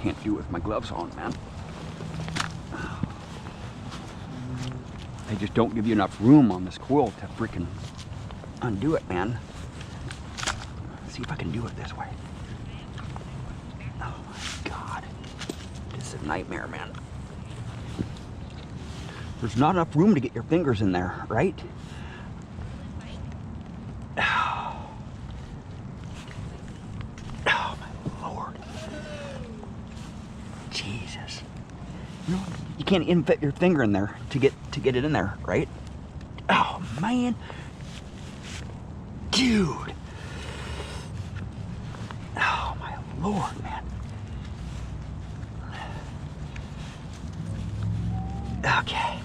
can't do it with my gloves on, man. They just don't give you enough room on this coil to freaking undo it, man. Let's see if I can do it this way. Oh my God. This is a nightmare, man. There's not enough room to get your fingers in there, right? Oh, my Lord. Jesus. You know, you can't even fit your finger in there to get it in there, right? Oh, man. Dude. Oh, my Lord, man. Okay.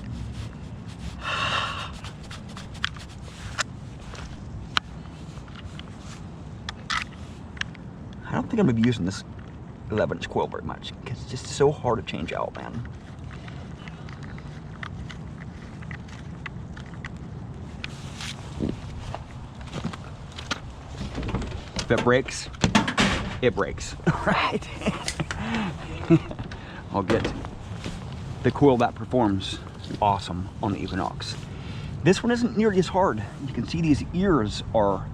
I don't think I'm going to be using this 11-inch coil very much because it's just so hard to change out, man. If it breaks, it breaks, right? I'll get the coil that performs awesome on the Equinox. This one isn't nearly as hard. You can see these ears are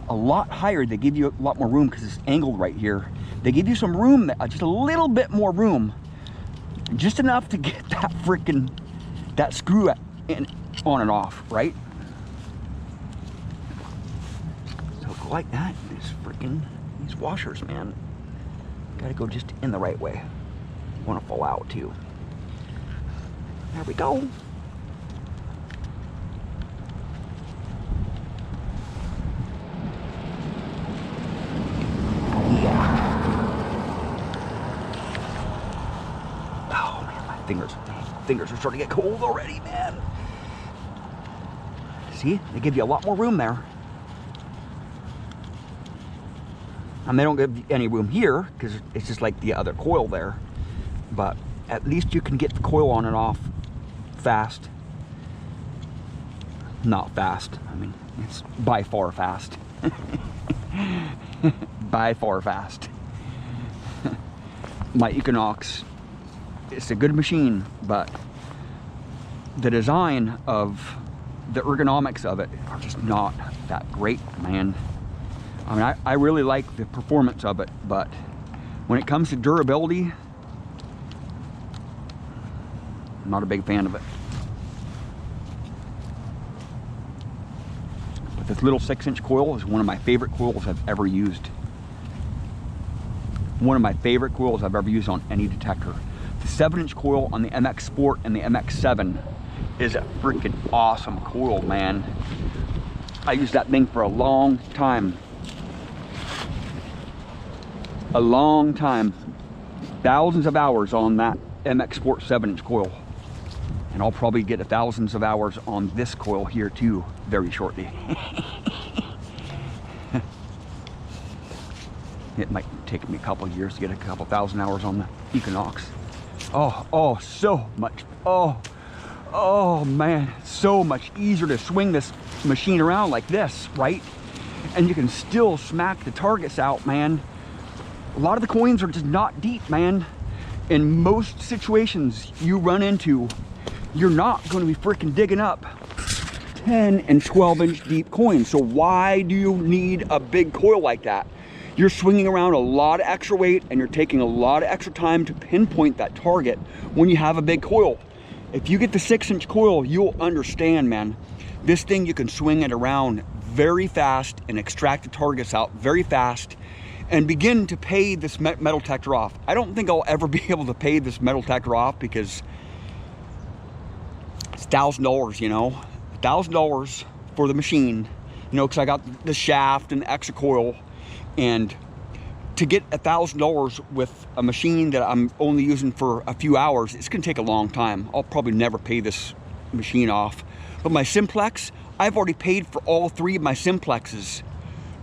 a lot higher. They give you a lot more room because it's angled right here. They give you some room, just a little bit more room, just enough to get that freaking, that screw in, on and off, right? So go like that. These washers, man, gotta go just in the right way. Want to fall out too. There we go. Fingers are starting to get cold already, man. See, they give you a lot more room there. And they don't give you any room here because it's just like the other coil there. But at least you can get the coil on and off fast. Not fast. I mean, it's by far fast. By far fast. My Equinox, it's a good machine, but the design of the ergonomics of it are just not that great, man. I mean, I really like the performance of it, but when it comes to durability, I'm not a big fan of it. But this little 6-inch coil is one of my favorite coils I've ever used. One of my favorite coils I've ever used on any detector. The 7-inch coil on the MX Sport and the MX7 is a freaking awesome coil, man. I used that thing for a long time. A long time. Thousands of hours on that MX Sport 7-inch coil. And I'll probably get thousands of hours on this coil here too, very shortly. It might take me a couple of years to get a couple thousand hours on the Equinox. Oh, so much. Oh man, so much easier to swing this machine around like this, right? And you can still smack the targets out, man. A lot of the coins are just not deep, man. In most situations you run into, you're not going to be freaking digging up 10 and 12-inch deep coins. So why do you need a big coil like that? You're swinging around a lot of extra weight and you're taking a lot of extra time to pinpoint that target when you have a big coil. If you get the 6-inch coil, you'll understand, man. This thing, you can swing it around very fast and extract the targets out very fast and begin to pay this metal detector off. I don't think I'll ever be able to pay this metal detector off because it's $1,000, you know, $1,000 for the machine, you know, because I got the shaft and the extra coil. And to get $1,000 with a machine that I'm only using for a few hours, it's gonna take a long time. I'll probably never pay this machine off. But my Simplex, I've already paid for all 3 of my Simplexes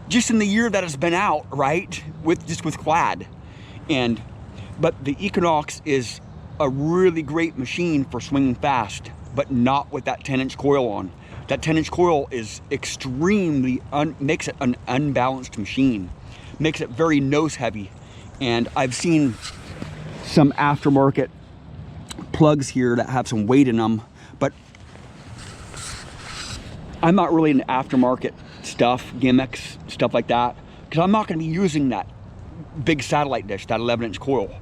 just in the year that it's been out, right? Just with Quad. But the Equinox is a really great machine for swinging fast, but not with that 10-inch coil on. That 10-inch coil is extremely, makes it an unbalanced machine. Makes it very nose heavy. And I've seen some aftermarket plugs here that have some weight in them, but I'm not really into aftermarket stuff, gimmicks, stuff like that, because I'm not going to be using that big satellite dish, that 11-inch coil.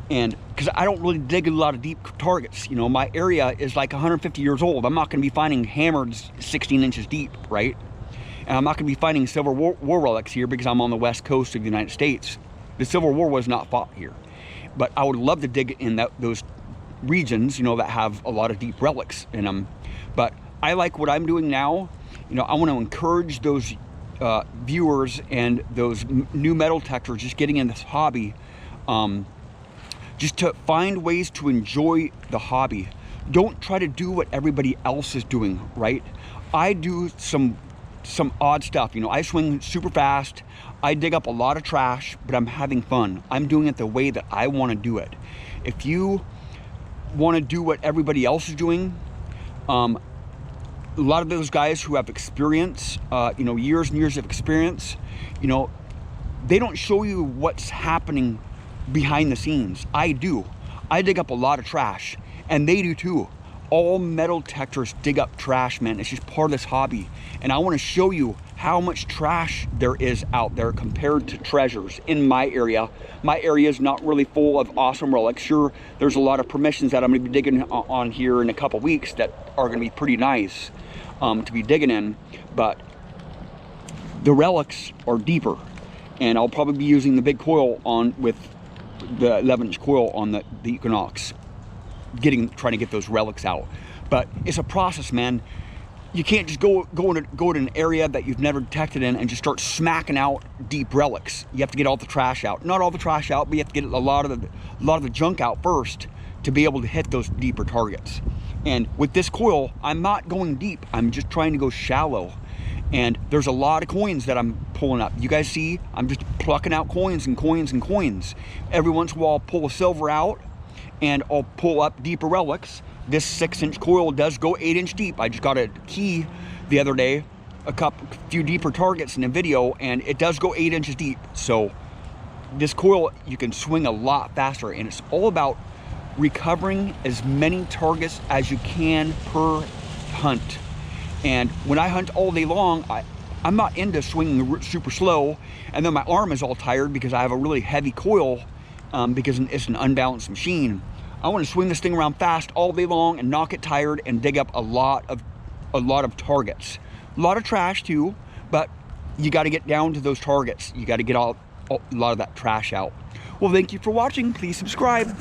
And because I don't really dig a lot of deep targets, you know, my area is like 150 years old. I'm not going to be finding hammered 16 inches deep, right? And I'm not going to be finding Civil War relics here because I'm on the west coast of the United States. The Civil War was not fought here. But I would love to dig in those regions, you know, that have a lot of deep relics in them. But I like what I'm doing now. You know, I want to encourage those viewers and those new metal detectors just getting in this hobby, just to find ways to enjoy the hobby. Don't try to do what everybody else is doing, right? I do some odd stuff. You know, I swing super fast. I dig up a lot of trash, but I'm having fun. I'm doing it the way that I want to do it. If you want to do what everybody else is doing, a lot of those guys who have experience, you know, years and years of experience, you know, they don't show you what's happening behind the scenes. I do. I dig up a lot of trash, and they do too. All metal detectors dig up trash, man. It's just part of this hobby. And I want to show you how much trash there is out there compared to treasures in my area. My area is not really full of awesome relics. Sure, there's a lot of permissions that I'm going to be digging on here in a couple weeks that are going to be pretty nice to be digging in, but the relics are deeper. And I'll probably be using the big coil on with the 11-inch coil on the Equinox, trying to get those relics out. But it's a process, man. You can't just go to an area that you've never detected in and just start smacking out deep relics. You have to get all the trash out. Not all the trash out, but you have to get a lot of the junk out first to be able to hit those deeper targets. And with this coil, I'm not going deep. I'm just trying to go shallow. And there's a lot of coins that I'm pulling up. You guys see, I'm just plucking out coins and coins and coins. Every once in a while, I'll pull a silver out and I'll pull up deeper relics. This 6-inch coil does go 8-inch deep. I just got a key the other day, a few deeper targets in a video, and it does go 8 inches deep. So this coil, you can swing a lot faster, and it's all about recovering as many targets as you can per hunt. And when I hunt all day long, I'm not into swinging super slow, and then my arm is all tired because I have a really heavy coil because it's an unbalanced machine. I want to swing this thing around fast all day long and not get tired and dig up a lot of targets. A lot of trash too, but you got to get down to those targets. You got to get a lot of that trash out. Well, thank you for watching. Please subscribe.